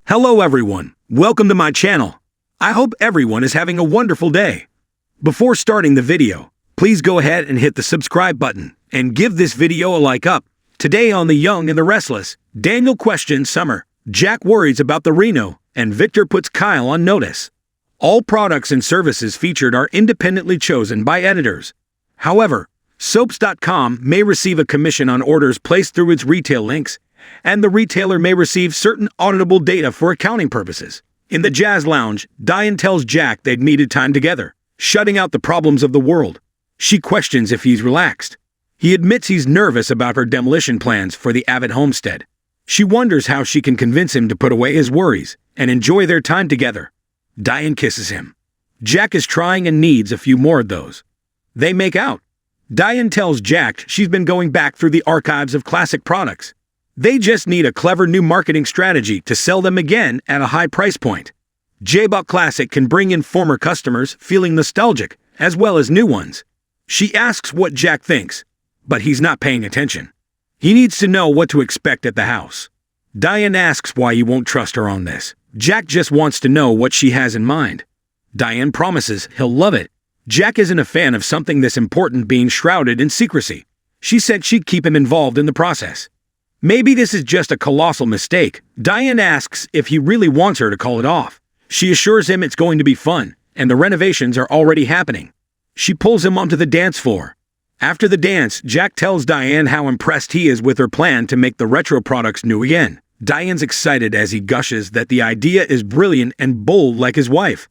Hello everyone, welcome to my channel. I hope everyone is having a wonderful day. Before starting the video, please go ahead and hit the subscribe button and give this video a like up. Today on The Young and the Restless, Daniel questions Summer, Jack worries about the Reno, and Victor puts Kyle on notice. All products and services featured are independently chosen by editors. However, Soaps.com may receive a commission on orders placed through its retail links, and the retailer may receive certain auditable data for accounting purposes. In the Jazz Lounge, Diane tells Jack they'd needed time together, shutting out the problems of the world. She questions if he's relaxed. He admits he's nervous about her demolition plans for the Abbott homestead. She wonders how she can convince him to put away his worries and enjoy their time together. Diane kisses him. Jack is trying and needs a few more of those. They make out. Diane tells Jack she's been going back through the archives of classic products. They just need a clever new marketing strategy to sell them again at a high price point. J-Buck Classic can bring in former customers feeling nostalgic, as well as new ones. She asks what Jack thinks, but he's not paying attention. He needs to know what to expect at the house. Diane asks why he won't trust her on this. Jack just wants to know what she has in mind. Diane promises he'll love it. Jack isn't a fan of something this important being shrouded in secrecy. She said she'd keep him involved in the process. Maybe this is just a colossal mistake. Diane asks if he really wants her to call it off. She assures him it's going to be fun, and the renovations are already happening. She pulls him onto the dance floor. After the dance, Jack tells Diane how impressed he is with her plan to make the retro products new again. Diane's excited as he gushes that the idea is brilliant and bold like his wife.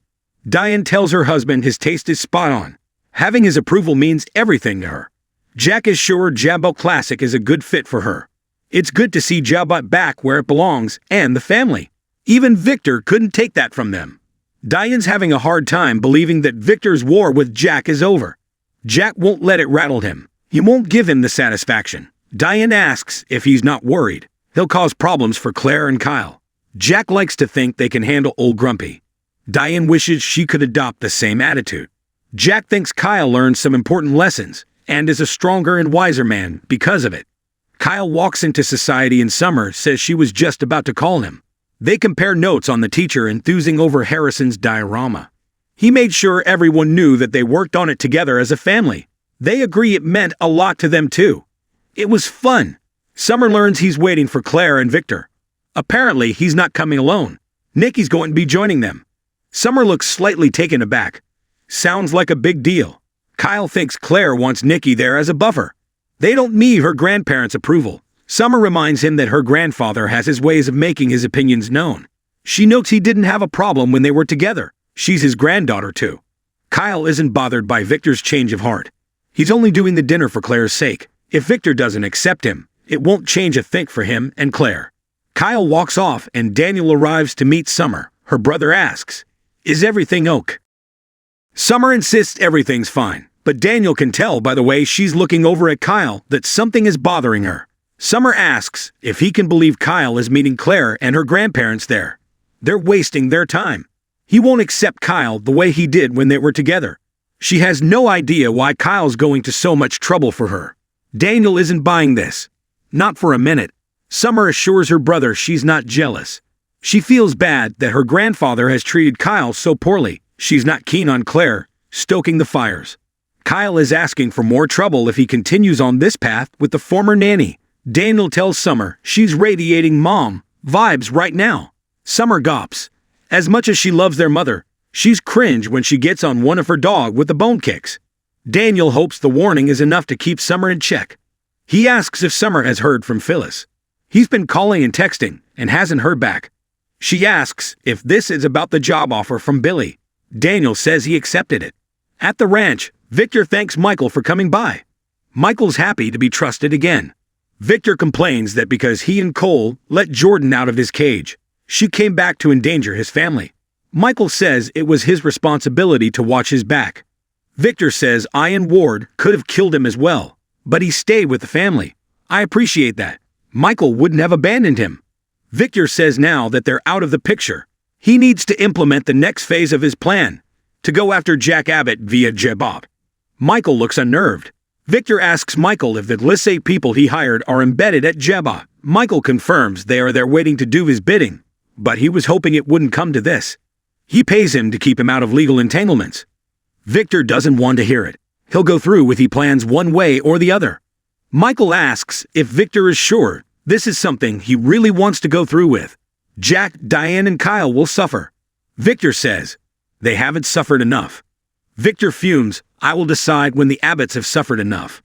Diane tells her husband his taste is spot on. Having his approval means everything to her. Jack is sure J-Buck Classic is a good fit for her. It's good to see J-Buck back where it belongs and the family. Even Victor couldn't take that from them. Diane's having a hard time believing that Victor's war with Jack is over. Jack won't let it rattle him. He won't give him the satisfaction. Diane asks if he's not worried. He'll cause problems for Claire and Kyle. Jack likes to think they can handle old Grumpy. Diane wishes she could adopt the same attitude. Jack thinks Kyle learned some important lessons and is a stronger and wiser man because of it. Kyle walks into society and Summer says she was just about to call him. They compare notes on the teacher enthusing over Harrison's diorama. He made sure everyone knew that they worked on it together as a family. They agree it meant a lot to them too. It was fun. Summer learns he's waiting for Claire and Victor. Apparently, he's not coming alone. Nikki's going to be joining them. Summer looks slightly taken aback. Sounds like a big deal. Kyle thinks Claire wants Nikki there as a buffer. They don't need her grandparents' approval. Summer reminds him that her grandfather has his ways of making his opinions known. She notes he didn't have a problem when they were together. She's his granddaughter too. Kyle isn't bothered by Victor's change of heart. He's only doing the dinner for Claire's sake. If Victor doesn't accept him, it won't change a thing for him and Claire. Kyle walks off and Daniel arrives to meet Summer. Her brother asks, "Is everything okay?" Summer insists everything's fine. But Daniel can tell by the way she's looking over at Kyle that something is bothering her. Summer asks if he can believe Kyle is meeting Claire and her grandparents there. They're wasting their time. He won't accept Kyle the way he did when they were together. She has no idea why Kyle's going to so much trouble for her. Daniel isn't buying this. Not for a minute. Summer assures her brother she's not jealous. She feels bad that her grandfather has treated Kyle so poorly. She's not keen on Claire, stoking the fires. Kyle is asking for more trouble if he continues on this path with the former nanny. Daniel tells Summer she's radiating mom vibes right now. Summer gawps. As much as she loves their mother, she's cringe when she gets on one of her dog with the bone kicks. Daniel hopes the warning is enough to keep Summer in check. He asks if Summer has heard from Phyllis. He's been calling and texting and hasn't heard back. She asks if this is about the job offer from Billy. Daniel says he accepted it. At the ranch, Victor thanks Michael for coming by. Michael's happy to be trusted again. Victor complains that because he and Cole let Jordan out of his cage, she came back to endanger his family. Michael says it was his responsibility to watch his back. Victor says Ian Ward could have killed him as well, but he stayed with the family. I appreciate that. Michael wouldn't have abandoned him. Victor says now that they're out of the picture, he needs to implement the next phase of his plan, to go after Jack Abbott via J-Buck. Michael looks unnerved. Victor asks Michael if the Lissay people he hired are embedded at J-Buck. Michael confirms they are there waiting to do his bidding. but he was hoping it wouldn't come to this. He pays him to keep him out of legal entanglements. Victor doesn't want to hear it. He'll go through with his plans one way or the other. Michael asks if Victor is sure this is something he really wants to go through with. Jack, Diane, and Kyle will suffer. Victor says, they haven't suffered enough. Victor fumes, I will decide when the Abbotts have suffered enough.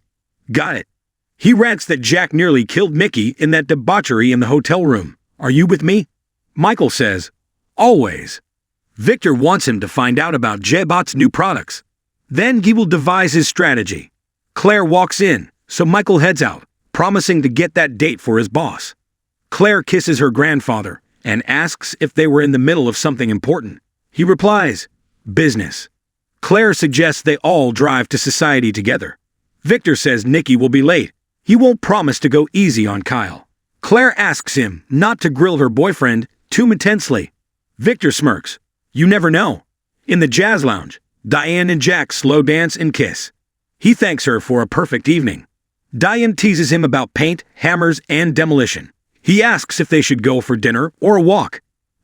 Got it. He rants that Jack nearly killed Mickey in that debauchery in the hotel room. Are you with me? Michael says, always. Victor wants him to find out about J-Bot's new products. Then he will devise his strategy. Claire walks in, so Michael heads out, promising to get that date for his boss. Claire kisses her grandfather and asks if they were in the middle of something important. He replies, business. Claire suggests they all drive to society together. Victor says Nikki will be late. He won't promise to go easy on Kyle. Claire asks him not to grill her boyfriend too intensely. Victor smirks. You never know. In the jazz lounge, Diane and Jack slow dance and kiss. He thanks her for a perfect evening. Diane teases him about paint, hammers, and demolition. He asks if they should go for dinner or a walk.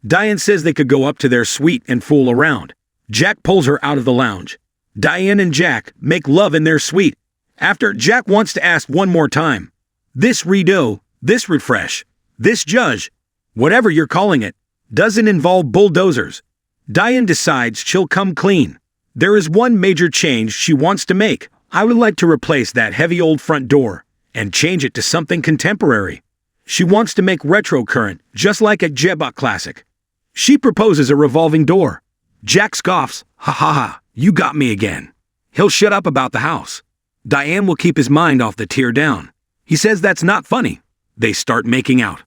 Diane says they could go up to their suite and fool around. Jack pulls her out of the lounge. Diane and Jack make love in their suite. After, Jack wants to ask one more time. This redo, this refresh, this judge, whatever you're calling it, doesn't involve bulldozers. Diane decides she'll come clean. There is one major change she wants to make. I would like to replace that heavy old front door and change it to something contemporary. She wants to make retro current, just like a J-Bot classic. She proposes a revolving door. Jack scoffs, ha ha ha, you got me again. He'll shut up about the house. Diane will keep his mind off the tear down. He says that's not funny. They start making out.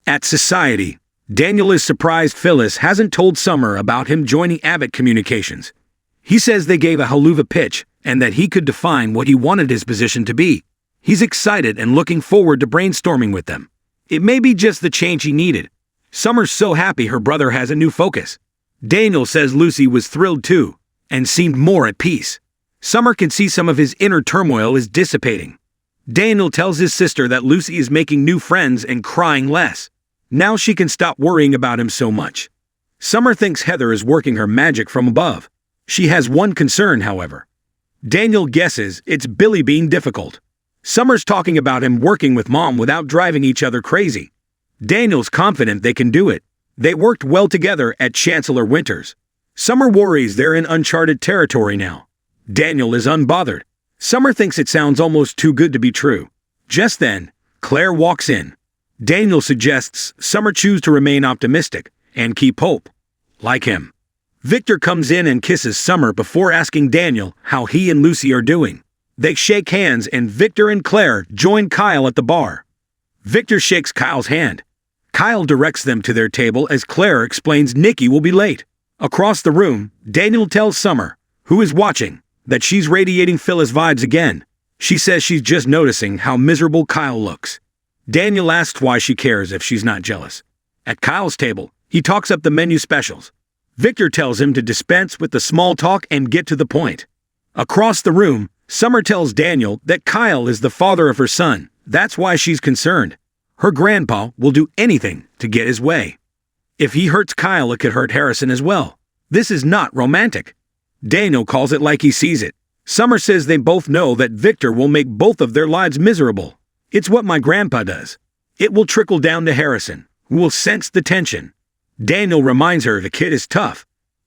At society, Daniel is surprised Phyllis hasn't told Summer about him joining Abbott Communications. He says they gave a haluva pitch and that he could define what he wanted his position to be. He's excited and looking forward to brainstorming with them. It may be just the change he needed. Summer's so happy her brother has a new focus. Daniel says Lucy was thrilled too and seemed more at peace. Summer can see some of his inner turmoil is dissipating. Daniel tells his sister that Lucy is making new friends and crying less. Now she can stop worrying about him so much. Summer thinks Heather is working her magic from above. She has one concern, however. Daniel guesses it's Billy being difficult. Summer's talking about him working with Mom without driving each other crazy. Daniel's confident they can do it. They worked well together at Chancellor Winters. Summer worries they're in uncharted territory now. Daniel is unbothered. Summer thinks it sounds almost too good to be true. Just then, Claire walks in. Daniel suggests Summer choose to remain optimistic and keep hope. Like him. Victor comes in and kisses Summer before asking Daniel how he and Lucy are doing. They shake hands and Victor and Claire join Kyle at the bar. Victor shakes Kyle's hand. Kyle directs them to their table as Claire explains Nikki will be late. Across the room, Daniel tells Summer, who is watching, that she's radiating Phyllis vibes again. She says she's just noticing how miserable Kyle looks. Daniel asks why she cares if she's not jealous. At Kyle's table, he talks up the menu specials. Victor tells him to dispense with the small talk and get to the point. Across the room, Summer tells Daniel that Kyle is the father of her son. That's why she's concerned. Her grandpa will do anything to get his way. If he hurts Kyle, it could hurt Harrison as well. This is not romantic. Daniel calls it like he sees it. Summer says they both know that Victor will make both of their lives miserable. It's what my grandpa does. It will trickle down to Harrison, who will sense the tension. Daniel reminds her the kid is tough.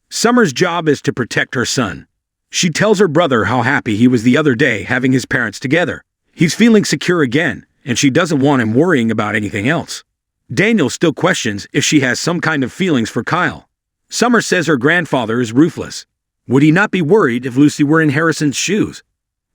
Summer's job is to protect her son. She tells her brother how happy he was the other day having his parents together. He's feeling secure again, and she doesn't want him worrying about anything else. Daniel still questions if she has some kind of feelings for Kyle. Summer says her grandfather is ruthless. Would he not be worried if Lucy were in Harrison's shoes?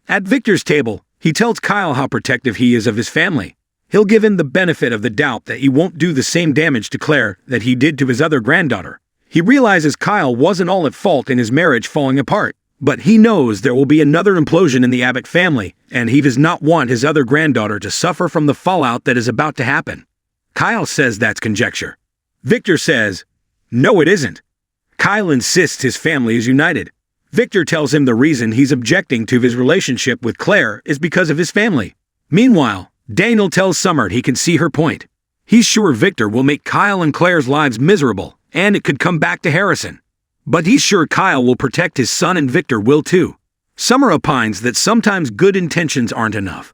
At Victor's table, he tells Kyle how protective he is of his family. He'll give him the benefit of the doubt that he won't do the same damage to Claire that he did to his other granddaughter. He realizes Kyle wasn't all at fault in his marriage falling apart, but he knows there will be another implosion in the Abbott family, and he does not want his other granddaughter to suffer from the fallout that is about to happen. Kyle says that's conjecture. Victor says, no, it isn't. Kyle insists his family is united. Victor tells him the reason he's objecting to his relationship with Claire is because of his family. Meanwhile, Daniel tells Summer he can see her point. He's sure Victor will make Kyle and Claire's lives miserable, and it could come back to Harrison. But he's sure Kyle will protect his son and Victor will too. Summer opines that sometimes good intentions aren't enough.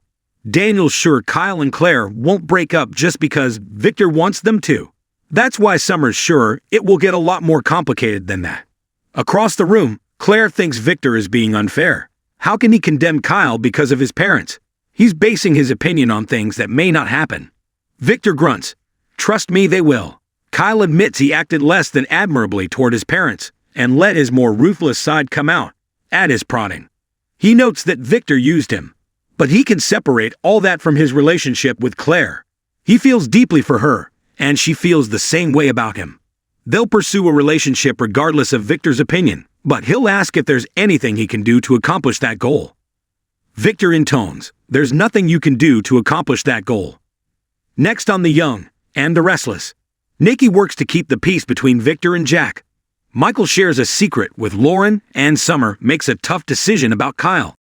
Daniel's sure Kyle and Claire won't break up just because Victor wants them to. That's why Summer's sure it will get a lot more complicated than that. Across the room, Claire thinks Victor is being unfair. How can he condemn Kyle because of his parents? He's basing his opinion on things that may not happen. Victor grunts. Trust me, they will. Kyle admits he acted less than admirably toward his parents and let his more ruthless side come out at his prodding. He notes that Victor used him, but he can separate all that from his relationship with Claire. He feels deeply for her, and she feels the same way about him. They'll pursue a relationship regardless of Victor's opinion, but he'll ask if there's anything he can do to accomplish that goal. Victor intones, there's nothing you can do to accomplish that goal. Next on The Young and the Restless, Nikki works to keep the peace between Victor and Jack. Michael shares a secret with Lauren, and Summer makes a tough decision about Kyle.